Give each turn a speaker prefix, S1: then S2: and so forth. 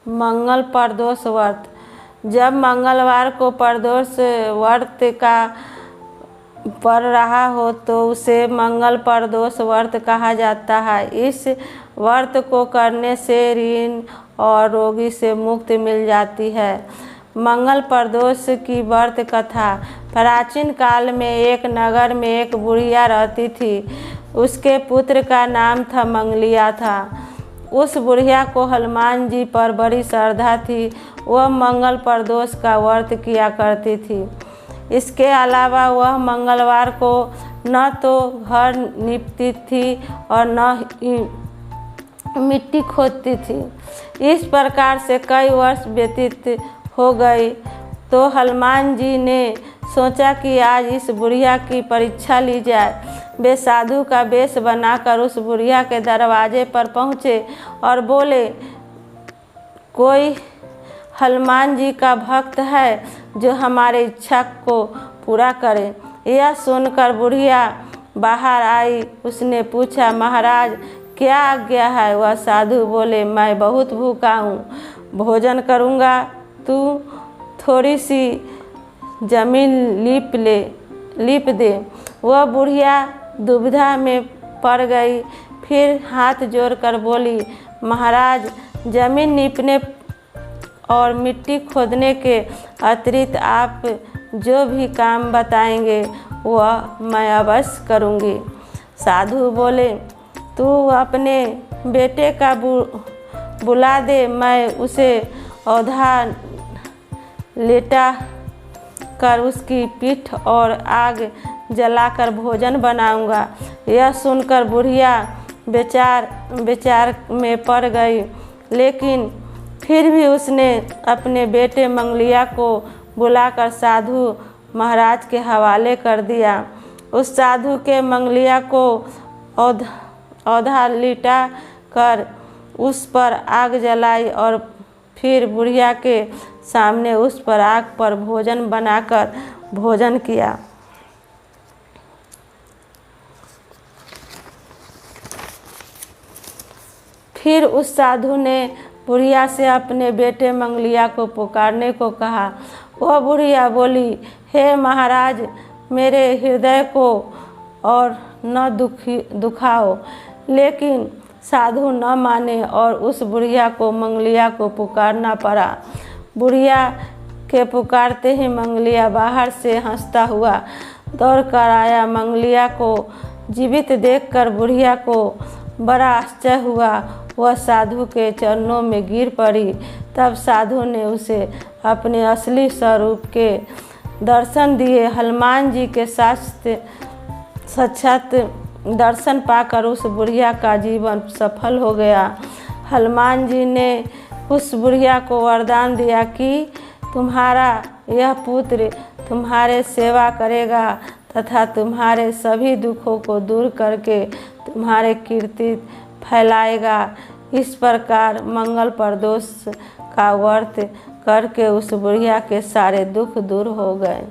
S1: मंगल प्रदोष व्रत। जब मंगलवार को प्रदोष व्रत का पड़ रहा हो तो उसे मंगल प्रदोष व्रत कहा जाता है। इस व्रत को करने से ऋण और रोगी से मुक्ति मिल जाती है। मंगल प्रदोष की व्रत कथा। प्राचीन काल में एक नगर में एक बुढ़िया रहती थी। उसके पुत्र का नाम था मंगलिया था। उस बुढ़िया को हनुमान जी पर बड़ी श्रद्धा थी। वह मंगल प्रदोष का व्रत किया करती थी। इसके अलावा वह मंगलवार को न तो घर लीपती थी और न ही मिट्टी खोदती थी। इस प्रकार से कई वर्ष व्यतीत हो गई तो हनुमान जी ने सोचा कि आज इस बुढ़िया की परीक्षा ली जाए। वे साधु का वेश बनाकर उस बुढ़िया के दरवाजे पर पहुँचे और बोले, कोई हनुमान जी का भक्त है जो हमारी इच्छा को पूरा करे। यह सुनकर बुढ़िया बाहर आई। उसने पूछा, महाराज क्या आज्ञा है? वह साधु बोले, मैं बहुत भूखा हूँ, भोजन करूँगा, तू थोड़ी सी जमीन लीप दे। वह बुढ़िया दुविधा में पड़ गई। फिर हाथ जोड़कर बोली, महाराज जमीन लीपने और मिट्टी खोदने के अतिरिक्त आप जो भी काम बताएंगे वह मैं अवश्य करूँगी। साधु बोले, तू अपने बेटे का बुला दे, मैं उसे औधा लेटा कर उसकी पीठ और आग जलाकर भोजन बनाऊंगा। यह सुनकर बुढ़िया विचार में पड़ गई, लेकिन फिर भी उसने अपने बेटे मंगलिया को बुलाकर साधु महाराज के हवाले कर दिया। उस साधु के मंगलिया को औधा लिटा कर उस पर आग जलाई और फिर बुढ़िया के सामने उस पर आग पर भोजन बनाकर भोजन किया। फिर उस साधु ने बुढ़िया से अपने बेटे मंगलिया को पुकारने को कहा। वह बुढ़िया बोली, हे महाराज मेरे हृदय को और न दुखाओ। लेकिन साधु न माने और उस बुढ़िया को मंगलिया को पुकारना पड़ा। बुढ़िया के पुकारते ही मंगलिया बाहर से हंसता हुआ दौड़ कर आया। मंगलिया को जीवित देखकर बुढ़िया को बड़ा आश्चर्य हुआ। वह साधु के चरणों में गिर पड़ी। तब साधु ने उसे अपने असली स्वरूप के दर्शन दिए। हनुमान जी के साक्षात दर्शन पाकर उस बुढ़िया का जीवन सफल हो गया। हनुमान जी ने उस बुढ़िया को वरदान दिया कि तुम्हारा यह पुत्र तुम्हारे सेवा करेगा तथा तुम्हारे सभी दुखों को दूर करके तुम्हारे कीर्ति फैलाएगा। इस प्रकार मंगल प्रदोष का व्रत करके उस बुढ़िया के सारे दुख दूर हो गए।